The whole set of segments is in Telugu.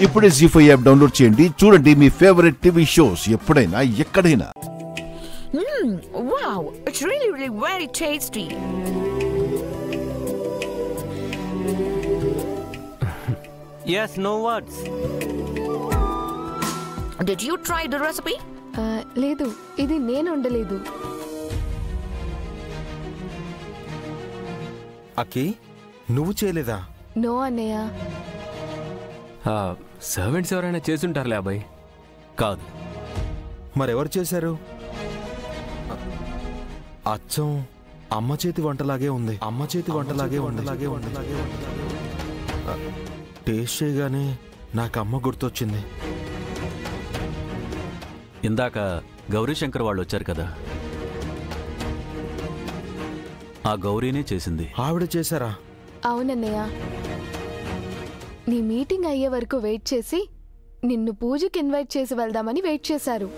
ఇప్పుడే జీ5 యాప్ డౌన్లోడ్ చేయండి. చూడండి మీ ఫేవరెట్ టీవీ షోస్ ఎప్పుడైనా ఎక్కడైనా. Wow, it's really very tasty. Yes, no words. Did you try the recipe? లేదు, ఇది నేను ఉండలేదు. అక్కి, నువ్వు చేయలేదా? నో అన్నయ్య. సర్వెంట్స్ ఎవరైనా చేసుంటారులే అబ్బాయి. కాదు. మరెవరు చేశారు? అచ్చం అమ్మ చేతి వంటలాగే ఉంది. టేస్ట్ చేయగానే నాకు అమ్మ గుర్తొచ్చింది. ఇందాక గౌరీశంకర్ వాళ్ళు వచ్చారు కదా, ఆ గౌరీనే చేసింది. ఆవిడ చేశారా? అవునన్నయ్య. నీ మీటింగ్ అయ్యే వరకు వెయిట్ చేసి నిన్ను పూజకి ఇన్వైట్ చేసి వెళ్దామని వెయిట్ చేశారు.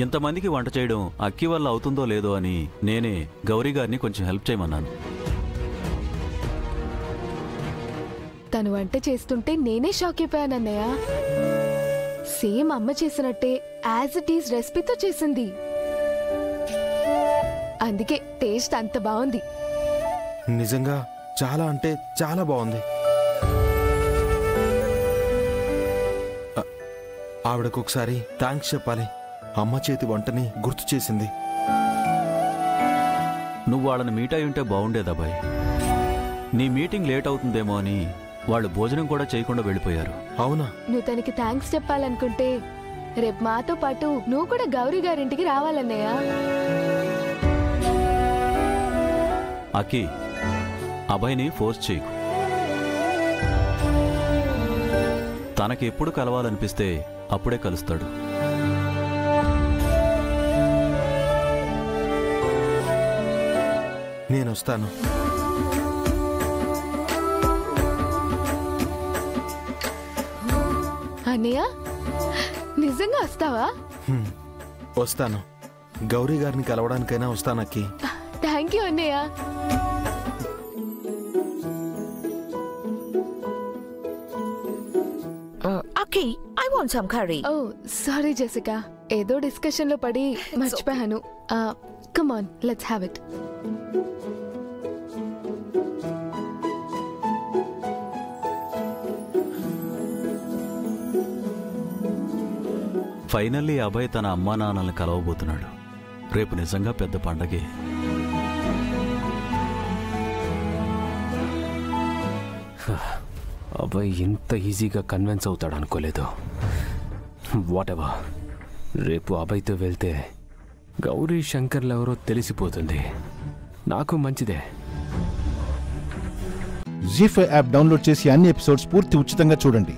ఇంతమందికి వంట చేయడం అక్కి వల్ల అవుతుందో లేదో అని నేనే గౌరీ గారిని కొంచెం హెల్ప్ చేయమన్నాను. తను వంట చేస్తుంటే నేనే షాక్ అయిపోయానన్నయ్య. సేమ్ అమ్మ చేసినట్టే యాజ్ ఇట్ ఈజ్ రెసిపీతో చేసింది. అందుకే టేస్ట్ అంత బాగుంది. నిజంగా చాలా అంటే చాలా బాగుంది. ఆవిడకు ఒకసారి థ్యాంక్స్ చెప్పాలి. అమ్మ చేతి వంటని గుర్తు చేసింది. నువ్వు వాళ్ళని మీట్ అయి ఉంటే బాగుండేదబ్బాయి. నీ మీటింగ్ లేట్ అవుతుందేమో అని వాళ్ళు భోజనం కూడా చేయకుండా వెళ్ళిపోయారు. అవునా? నువ్వు తనకి థ్యాంక్స్ చెప్పాలనుకుంటే రేపు మాతో పాటు నువ్వు కూడా గౌరీ గారింటికి రావాలన్నయ్య. అక్కి, అబ్బాయిని ఫోర్స్ చేయకు. తనకి ఎప్పుడు కలవాలనిపిస్తే అప్పుడే కలుస్తాడు. నేనొస్తాను. అన్నయ్య, నిజంగా వస్తావా? వస్తాను. గౌరీ గారిని కలవడానికైనా వస్తానక్కి. థ్యాంక్ యూ అన్నయ్య. Aki, I want some curry. Oh sorry Jessica, ఏదో డిస్కషన్ లో పడి మర్చిపోయాను. Come on, let's have it. Finally Abhay తన అమ్మా నాన్నల్ని కలవబోతున్నాడు. రేపు నిజంగా పెద్ద పండగే. అబ్బాయి ఇంత ఈజీగా కన్విన్స్ అవుతాడు అనుకోలేదు. వాట్ ఎవర్, రేపు అబ్బాయితో వెళ్తే గౌరీ శంకర్లు ఎవరో తెలిసిపోతుంది. నాకు మంచిదే. జీ5 యాప్ డౌన్లోడ్ చేసి అన్ని ఎపిసోడ్స్ పూర్తి ఉచితంగా చూడండి.